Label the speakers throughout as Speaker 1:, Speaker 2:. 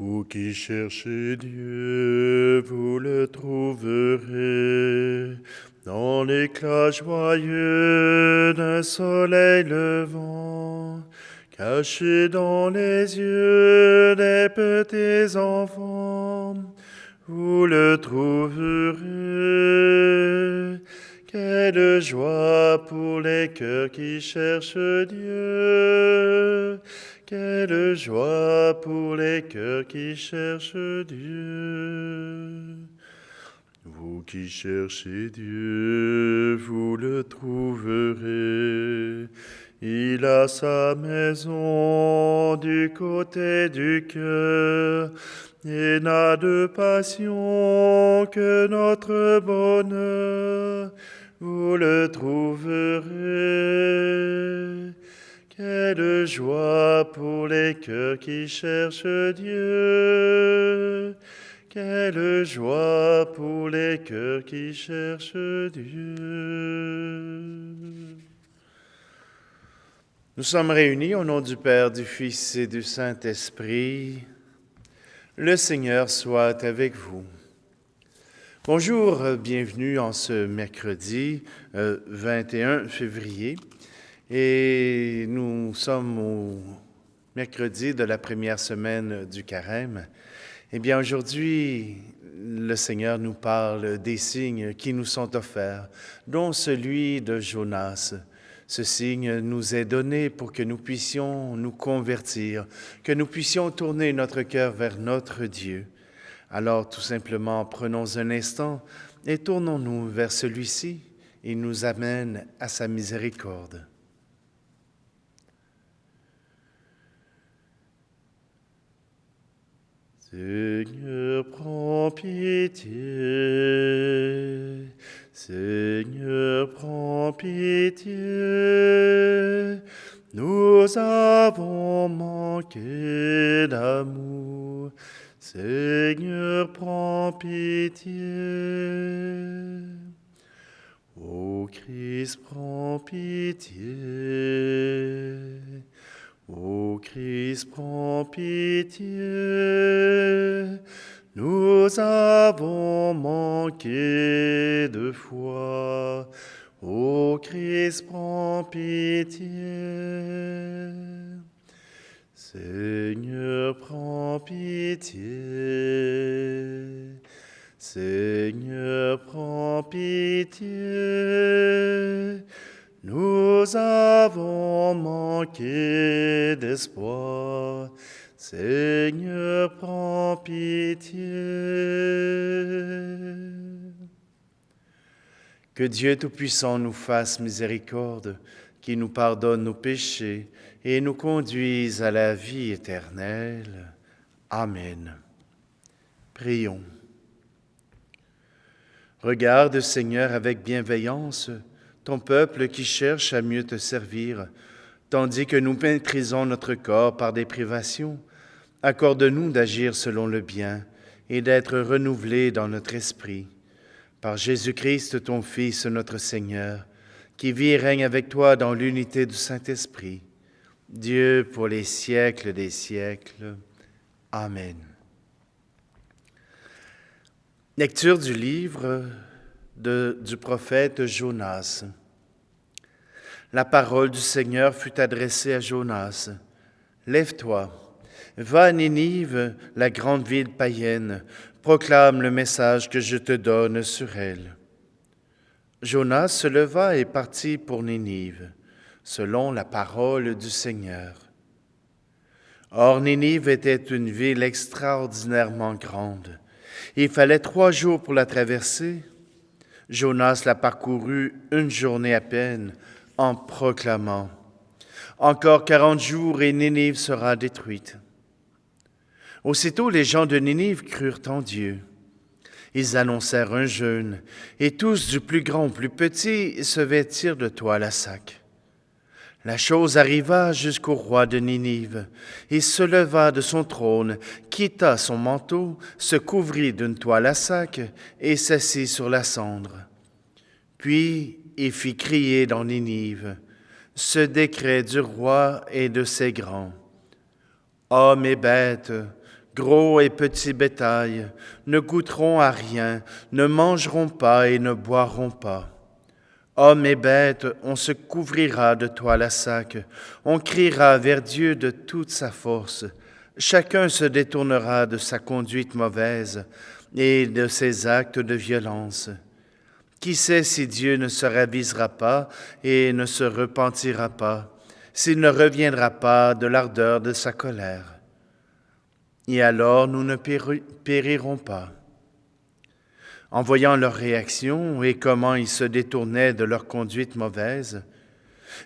Speaker 1: Vous qui cherchez Dieu, vous le trouverez dans l'éclat joyeux d'un soleil levant, caché dans les yeux des petits enfants. Vous le trouverez. Quelle joie pour les cœurs qui cherchent Dieu. Quelle joie pour les cœurs qui cherchent Dieu. Vous qui cherchez Dieu, vous le trouverez. Il a sa maison du côté du cœur et n'a de passion que notre bonheur. Vous le trouverez. Quelle joie pour les cœurs qui cherchent Dieu. Quelle joie pour les cœurs qui cherchent Dieu. Nous sommes réunis au nom du Père, du Fils et du Saint-Esprit. Le Seigneur soit avec vous. Bonjour, bienvenue en ce mercredi 21 février. Et nous sommes au mercredi de la première semaine du Carême. Eh bien, aujourd'hui, le Seigneur nous parle des signes qui nous sont offerts, dont celui de Jonas. Ce signe nous est donné pour que nous puissions nous convertir, que nous puissions tourner notre cœur vers notre Dieu. Alors, tout simplement, prenons un instant et tournons-nous vers celui-ci. Il nous amène à sa miséricorde. Seigneur, prends pitié. Seigneur, prends pitié. Nous avons manqué d'amour. Seigneur, prends pitié. Ô Christ, prends pitié. Ô Christ, prends pitié, nous avons manqué de foi. Ô Christ, prends pitié. Seigneur, prends pitié. Seigneur, prends pitié. Nous avons manqué d'espoir. Seigneur, prends pitié. Que Dieu Tout-Puissant nous fasse miséricorde, qui nous pardonne nos péchés et nous conduise à la vie éternelle. Amen. Prions. Regarde, Seigneur, avec bienveillance, ton peuple qui cherche à mieux te servir, tandis que nous maîtrisons notre corps par des privations. Accorde-nous d'agir selon le bien et d'être renouvelés dans notre esprit. Par Jésus-Christ, ton Fils, notre Seigneur, qui vit et règne avec toi dans l'unité du Saint-Esprit, Dieu pour les siècles des siècles. Amen. Lecture du livre du prophète Jonas. La parole du Seigneur fut adressée à Jonas. « Lève-toi, va à Ninive, la grande ville païenne, proclame le message que je te donne sur elle. » Jonas se leva et partit pour Ninive, selon la parole du Seigneur. Or Ninive était une ville extraordinairement grande. Il fallait 3 jours pour la traverser. Jonas la parcourut 1 journée à peine, en proclamant « Encore 40 jours et Ninive sera détruite. » Aussitôt les gens de Ninive crurent en Dieu. Ils annoncèrent un jeûne, et tous, du plus grand au plus petit, se vêtirent de toile à sac. La chose arriva jusqu'au roi de Ninive. Il se leva de son trône, quitta son manteau, se couvrit d'une toile à sac et s'assit sur la cendre. Puis il fit crier dans Ninive ce décret du roi et de ses grands. Hommes et bêtes, Gros et petits bétail ne goûteront à rien, ne mangeront pas et ne boiront pas. Hommes et bêtes, on se couvrira de toile à sac, on criera vers Dieu de toute sa force. Chacun se détournera de sa conduite mauvaise et de ses actes de violence. Qui sait si Dieu ne se ravisera pas et ne se repentira pas, s'il ne reviendra pas de l'ardeur de sa colère? Et alors nous ne périrons pas. En voyant leur réaction et comment ils se détournaient de leur conduite mauvaise,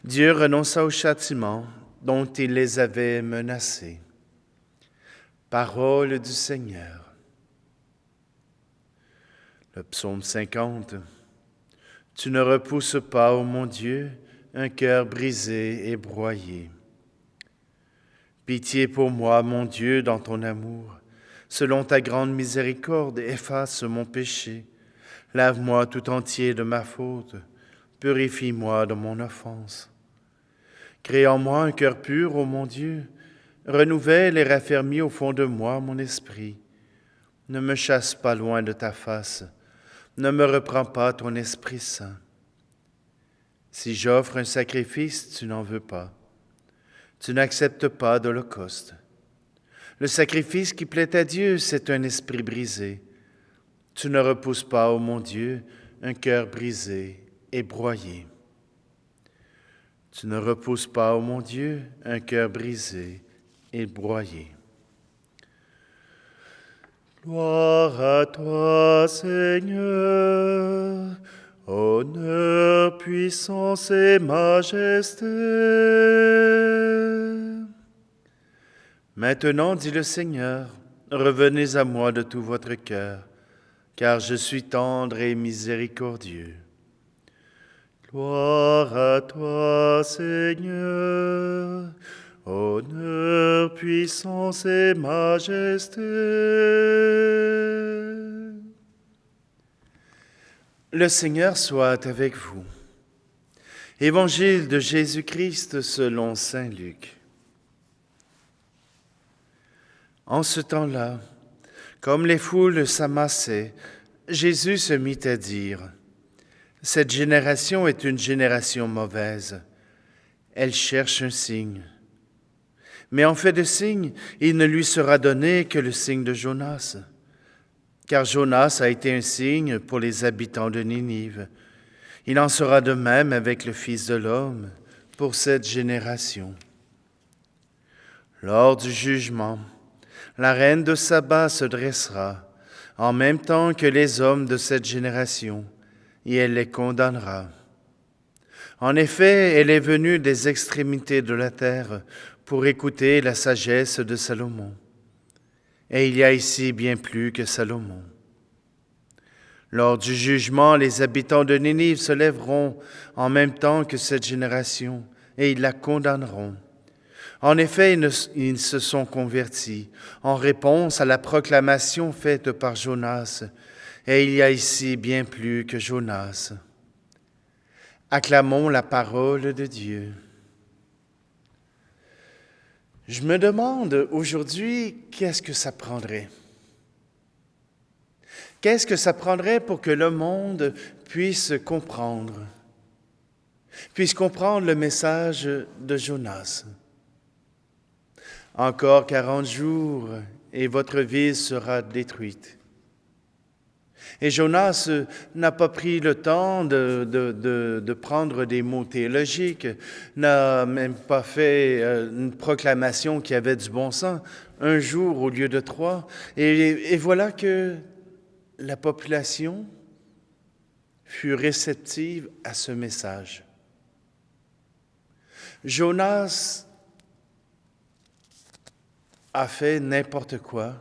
Speaker 1: Dieu renonça au châtiment dont il les avait menacés. Parole du Seigneur. Le psaume 50. Tu ne repousses pas, ô mon Dieu, un cœur brisé et broyé. Pitié pour moi, mon Dieu, dans ton amour. Selon ta grande miséricorde, efface mon péché. Lave-moi tout entier de ma faute. Purifie-moi de mon offense. Crée en moi un cœur pur, ô mon Dieu. Renouvelle et raffermis au fond de moi mon esprit. Ne me chasse pas loin de ta face. Ne me reprends pas ton Esprit Saint. Si j'offre un sacrifice, tu n'en veux pas. Tu n'acceptes pas d'holocauste. Le sacrifice qui plaît à Dieu, c'est un esprit brisé. Tu ne repousses pas, ô mon Dieu, un cœur brisé et broyé. Tu ne repousses pas, ô mon Dieu, un cœur brisé et broyé. Gloire à toi, Seigneur, honneur, puissance et majesté. Maintenant, dit le Seigneur, revenez à moi de tout votre cœur, car je suis tendre et miséricordieux. Gloire à toi, Seigneur, honneur, puissance et majesté. Le Seigneur soit avec vous. Évangile de Jésus-Christ selon saint Luc. En ce temps-là, comme les foules s'amassaient, Jésus se mit à dire : « Cette génération est une génération mauvaise. Elle cherche un signe. Mais en fait de signe, il ne lui sera donné que le signe de Jonas. Car Jonas a été un signe pour les habitants de Ninive. Il en sera de même avec le Fils de l'homme pour cette génération. Lors du jugement, la reine de Saba se dressera en même temps que les hommes de cette génération, et elle les condamnera. En effet, elle est venue des extrémités de la terre pour écouter la sagesse de Salomon. Et il y a ici bien plus que Salomon. Lors du jugement, les habitants de Ninive se lèveront en même temps que cette génération, et ils la condamneront. En effet, ils se sont convertis en réponse à la proclamation faite par Jonas, et il y a ici bien plus que Jonas. Acclamons la parole de Dieu. Je me demande aujourd'hui, qu'est-ce que ça prendrait? Qu'est-ce que ça prendrait pour que le monde puisse comprendre le message de Jonas? Encore 40 jours et votre ville sera détruite. Et Jonas n'a pas pris le temps de prendre des mots théologiques, n'a même pas fait une proclamation qui avait du bon sens, 1 jour au lieu de 3. Et voilà que la population fut réceptive à ce message. Jonas a fait n'importe quoi.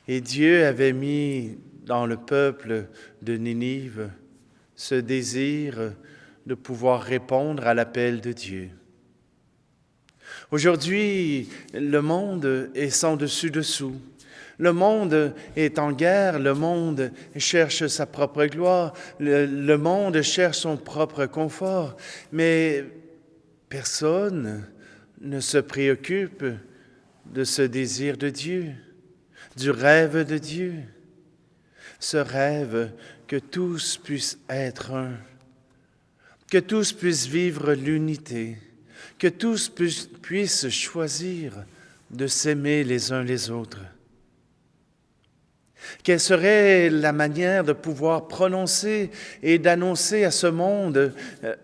Speaker 1: Et Dieu avait mis dans le peuple de Ninive ce désir de pouvoir répondre à l'appel de Dieu. Aujourd'hui, le monde est sans dessus-dessous. Le monde est en guerre, le monde cherche sa propre gloire, le monde cherche son propre confort, mais personne ne se préoccupe de ce désir de Dieu, du rêve de Dieu, ce rêve que tous puissent être un, que tous puissent vivre l'unité, que tous puissent choisir de s'aimer les uns les autres. Quelle serait la manière de pouvoir prononcer et d'annoncer à ce monde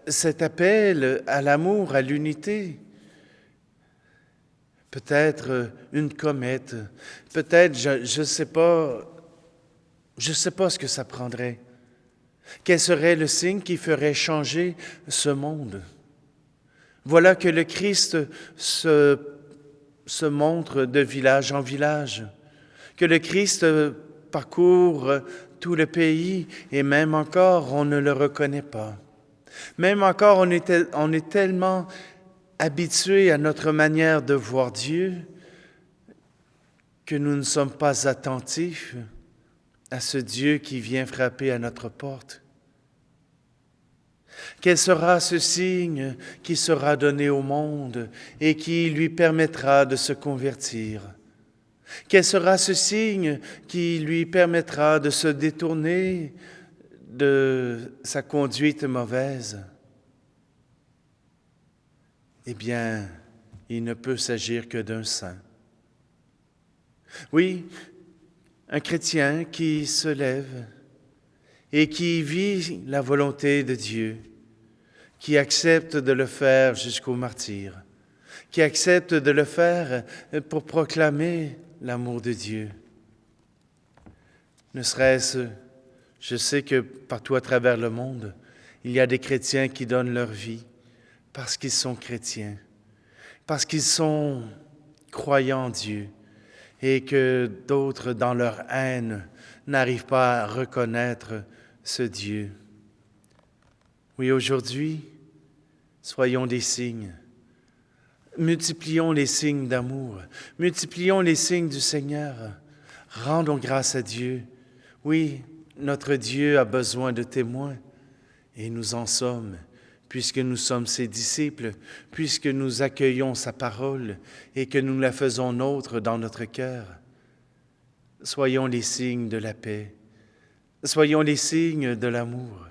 Speaker 1: cet appel à l'amour, à l'unité? Peut-être une comète, peut-être, je ne sais pas ce que ça prendrait. Quel serait le signe qui ferait changer ce monde? Voilà que le Christ se montre de village en village, que le Christ parcourt tout le pays et même encore, on ne le reconnaît pas. Même encore, on est tellement habitués à notre manière de voir Dieu que nous ne sommes pas attentifs à ce Dieu qui vient frapper à notre porte. Quel sera ce signe qui sera donné au monde et qui lui permettra de se convertir? Quel sera ce signe qui lui permettra de se détourner de sa conduite mauvaise? Eh bien, il ne peut s'agir que d'un saint. Oui, un chrétien qui se lève et qui vit la volonté de Dieu, qui accepte de le faire jusqu'au martyre, qui accepte de le faire pour proclamer l'amour de Dieu. Ne serait-ce, je sais que partout à travers le monde, il y a des chrétiens qui donnent leur vie parce qu'ils sont chrétiens, parce qu'ils sont croyants en Dieu et que d'autres, dans leur haine, n'arrivent pas à reconnaître ce Dieu. Oui, aujourd'hui, soyons des signes. Multiplions les signes d'amour. Multiplions les signes du Seigneur. Rendons grâce à Dieu. Oui, notre Dieu a besoin de témoins et nous en sommes, puisque nous sommes ses disciples, puisque nous accueillons sa parole et que nous la faisons nôtre dans notre cœur. Soyons les signes de la paix. Soyons les signes de l'amour.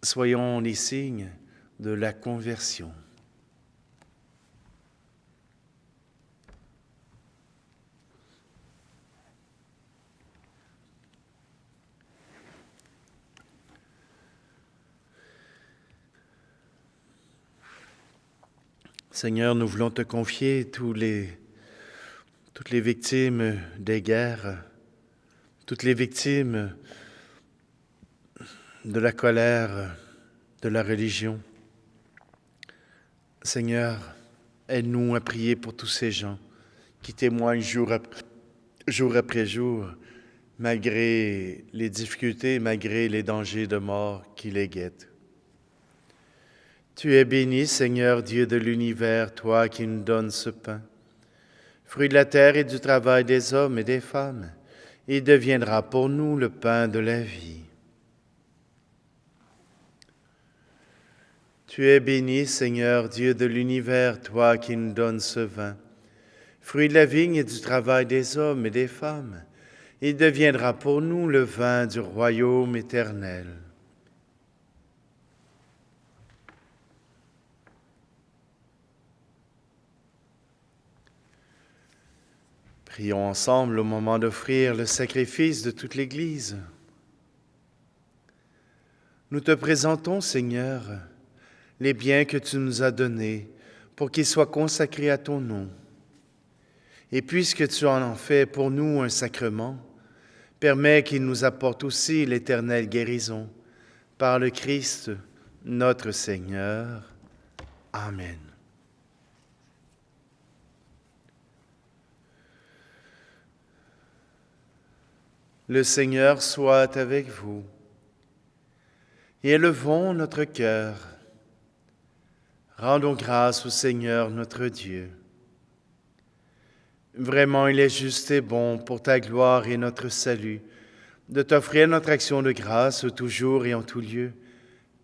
Speaker 1: Soyons les signes de la conversion. Seigneur, nous voulons te confier toutes les victimes des guerres, toutes les victimes de la colère, de la religion. Seigneur, aide-nous à prier pour tous ces gens qui témoignent jour après jour, malgré les difficultés, malgré les dangers de mort qui les guettent. Tu es béni, Seigneur, Dieu de l'univers, toi qui nous donnes ce pain. Fruit de la terre et du travail des hommes et des femmes, il deviendra pour nous le pain de la vie. Tu es béni, Seigneur, Dieu de l'univers, toi qui nous donnes ce vin. Fruit de la vigne et du travail des hommes et des femmes, il deviendra pour nous le vin du royaume éternel. Prions ensemble au moment d'offrir le sacrifice de toute l'Église. Nous te présentons, Seigneur, les biens que tu nous as donnés pour qu'ils soient consacrés à ton nom. Et puisque tu en as fait pour nous un sacrement, permets qu'il nous apporte aussi l'éternelle guérison. Par le Christ, notre Seigneur. Amen. Le Seigneur soit avec vous. Et élevons notre cœur. Rendons grâce au Seigneur notre Dieu. Vraiment, il est juste et bon pour ta gloire et notre salut de t'offrir notre action de grâce toujours et en tout lieu.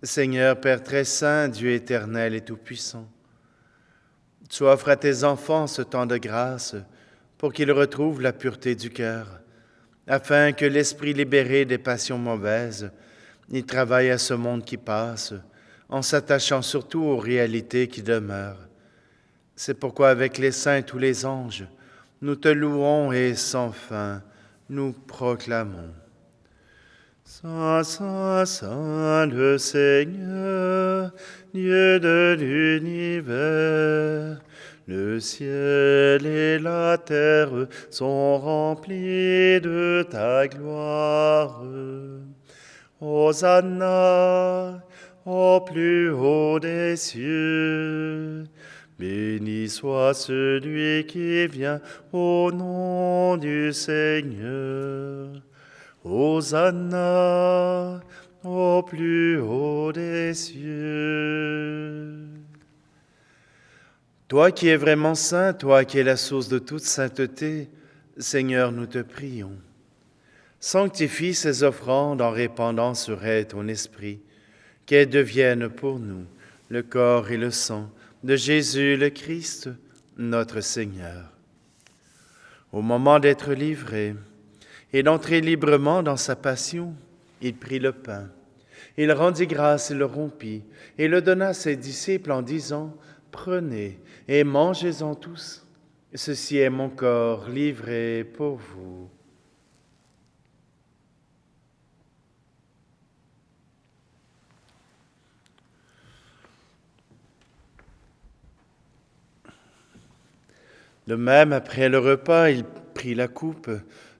Speaker 1: Seigneur, Père très saint, Dieu éternel et tout-puissant, Tu offres à tes enfants ce temps de grâce pour qu'ils retrouvent la pureté du cœur, afin que l'esprit libéré des passions mauvaises y travaille à ce monde qui passe, en s'attachant surtout aux réalités qui demeurent. C'est pourquoi avec les saints et tous les anges, nous te louons et sans fin, nous proclamons. Saint, Saint, Saint le Seigneur, Dieu de l'univers, le ciel et la terre sont remplis de ta gloire. Hosanna au plus haut des cieux. Béni soit celui qui vient au nom du Seigneur. Hosanna au plus haut des cieux. Toi qui es vraiment saint, toi qui es la source de toute sainteté, Seigneur, nous te prions. Sanctifie ces offrandes en répandant sur elles ton esprit, qu'elles deviennent pour nous le corps et le sang de Jésus le Christ, notre Seigneur. Au moment d'être livré et d'entrer librement dans sa passion, il prit le pain. Il rendit grâce et le rompit, et le donna à ses disciples en disant, « Prenez et mangez-en tous. Ceci est mon corps livré pour vous. » De même, après le repas, il prit la coupe.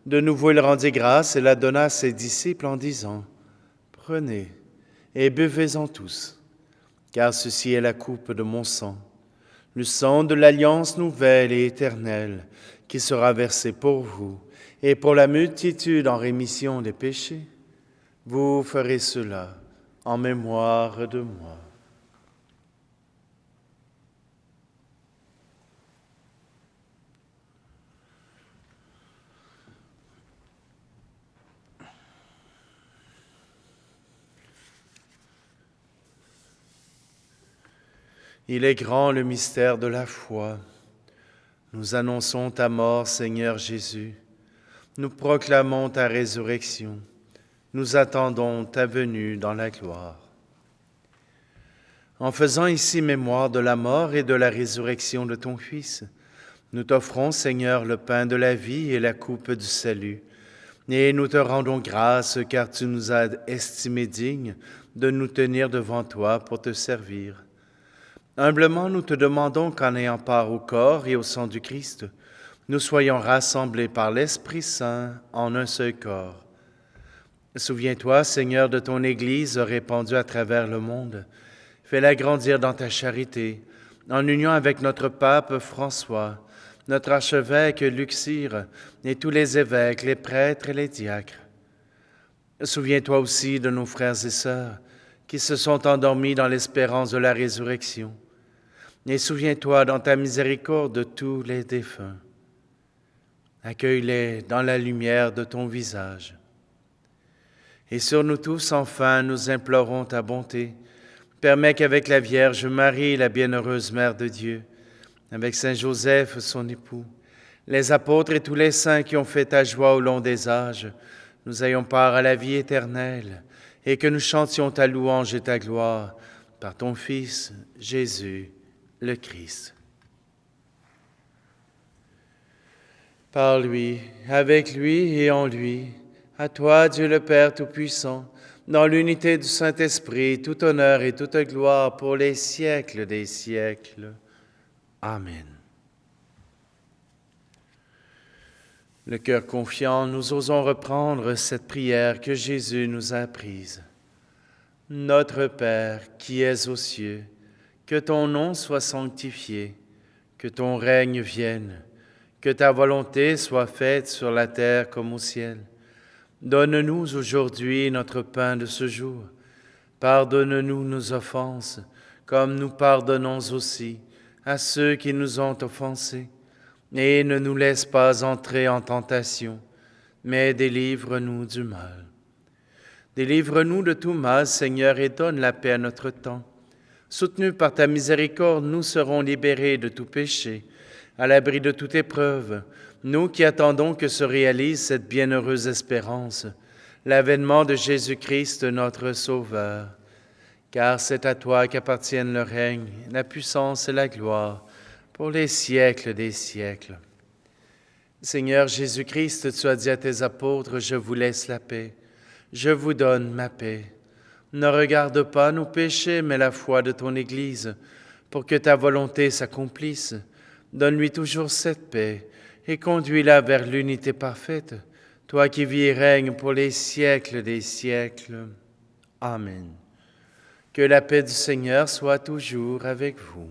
Speaker 1: De nouveau, il rendit grâce et la donna à ses disciples en disant, « Prenez et buvez-en tous, car ceci est la coupe de mon sang, le sang de l'alliance nouvelle et éternelle, qui sera versé pour vous et pour la multitude en rémission des péchés. Vous ferez cela en mémoire de moi. » Il est grand le mystère de la foi. Nous annonçons ta mort, Seigneur Jésus. Nous proclamons ta résurrection. Nous attendons ta venue dans la gloire. En faisant ici mémoire de la mort et de la résurrection de ton Fils, nous t'offrons, Seigneur, le pain de la vie et la coupe du salut. Et nous te rendons grâce car tu nous as estimés dignes de nous tenir devant toi pour te servir. Humblement, nous te demandons qu'en ayant part au corps et au sang du Christ, nous soyons rassemblés par l'Esprit Saint en un seul corps. Souviens-toi, Seigneur, de ton Église répandue à travers le monde. Fais-la grandir dans ta charité, en union avec notre pape François, notre archevêque Luxire et tous les évêques, les prêtres et les diacres. Souviens-toi aussi de nos frères et sœurs qui se sont endormis dans l'espérance de la résurrection. Et souviens-toi dans ta miséricorde de tous les défunts. Accueille-les dans la lumière de ton visage. Et sur nous tous, enfin, nous implorons ta bonté. Permets qu'avec la Vierge Marie, la bienheureuse Mère de Dieu, avec Saint Joseph, son époux, les apôtres et tous les saints qui ont fait ta joie au long des âges, nous ayons part à la vie éternelle et que nous chantions ta louange et ta gloire par ton Fils, Jésus, le Christ. Par lui, avec lui et en lui, à toi, Dieu le Père Tout-Puissant, dans l'unité du Saint-Esprit, tout honneur et toute gloire pour les siècles des siècles. Amen. Le cœur confiant, nous osons reprendre cette prière que Jésus nous a apprise. Notre Père qui es aux cieux, que ton nom soit sanctifié, que ton règne vienne, que ta volonté soit faite sur la terre comme au ciel. Donne-nous aujourd'hui notre pain de ce jour. Pardonne-nous nos offenses, comme nous pardonnons aussi à ceux qui nous ont offensés. Et ne nous laisse pas entrer en tentation, mais délivre-nous du mal. Délivre-nous de tout mal, Seigneur, et donne la paix à notre temps, Soutenus par ta miséricorde, nous serons libérés de tout péché, à l'abri de toute épreuve, nous qui attendons que se réalise cette bienheureuse espérance, l'avènement de Jésus-Christ, notre Sauveur. Car c'est à toi qu'appartiennent le règne, la puissance et la gloire, pour les siècles des siècles. Seigneur Jésus-Christ, tu as dit à tes apôtres, je vous laisse la paix, je vous donne ma paix. Ne regarde pas nos péchés, mais la foi de ton Église, pour que ta volonté s'accomplisse. Donne-lui toujours cette paix et conduis-la vers l'unité parfaite, toi qui vis et règnes pour les siècles des siècles. Amen. Que la paix du Seigneur soit toujours avec vous.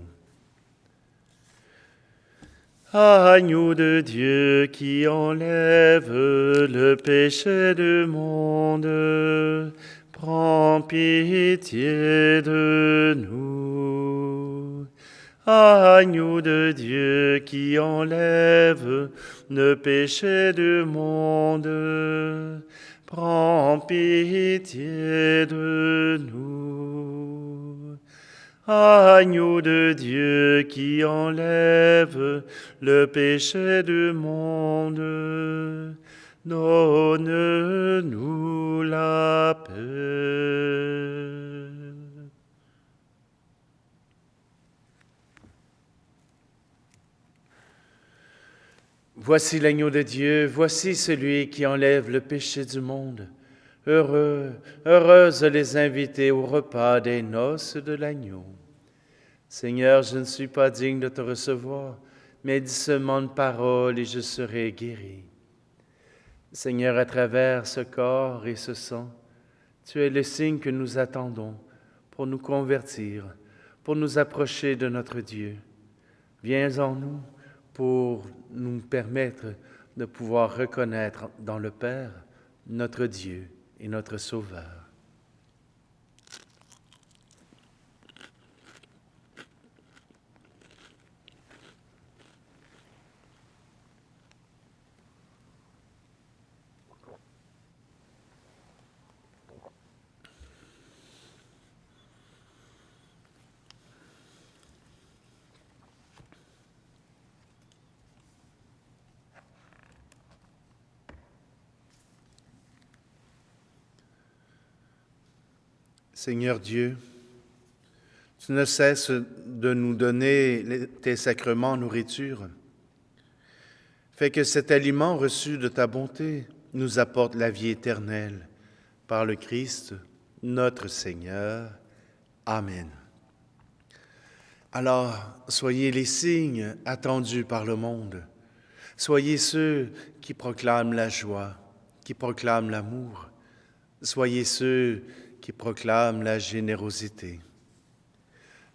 Speaker 1: Agneau de Dieu qui enlève le péché du monde, prends pitié de nous. Agneau de Dieu qui enlève le péché du monde, prends pitié de nous. Agneau de Dieu qui enlève le péché du monde, donne-nous la paix. Voici l'agneau de Dieu, voici celui qui enlève le péché du monde. Heureux, heureuses les invités au repas des noces de l'agneau. Seigneur, je ne suis pas digne de te recevoir, mais dis seulement une parole et je serai guéri. Seigneur, à travers ce corps et ce sang, tu es le signe que nous attendons pour nous convertir, pour nous approcher de notre Dieu. Viens en nous pour nous permettre de pouvoir reconnaître dans le Père notre Dieu et notre Sauveur. Seigneur Dieu, tu ne cesses de nous donner tes sacrements en nourriture. Fais que cet aliment reçu de ta bonté nous apporte la vie éternelle. Par le Christ, notre Seigneur. Amen. Alors, soyez les signes attendus par le monde. Soyez ceux qui proclament la joie, qui proclament l'amour. Soyez ceux qui proclament la générosité.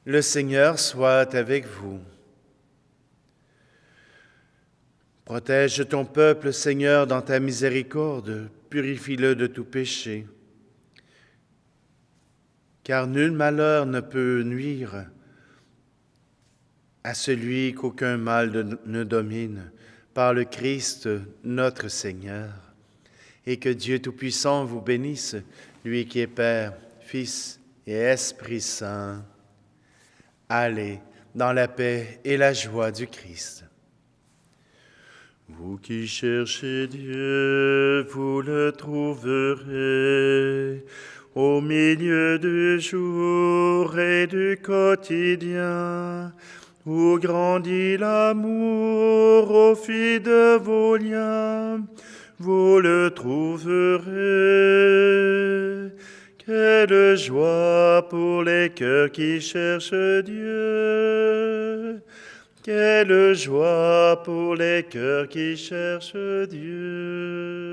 Speaker 1: Le Seigneur soit avec vous. Protège ton peuple, Seigneur, dans ta miséricorde, purifie-le de tout péché. Car nul malheur ne peut nuire à celui qu'aucun mal ne domine, par le Christ notre Seigneur. Et que Dieu Tout-Puissant vous bénisse, lui qui est Père, Fils et Esprit Saint. Allez dans la paix et la joie du Christ. Vous qui cherchez Dieu, vous le trouverez au milieu du jour et du quotidien, où grandit l'amour au fil de vos liens. Vous le trouverez. Quelle joie pour les cœurs qui cherchent Dieu. Quelle joie pour les cœurs qui cherchent Dieu.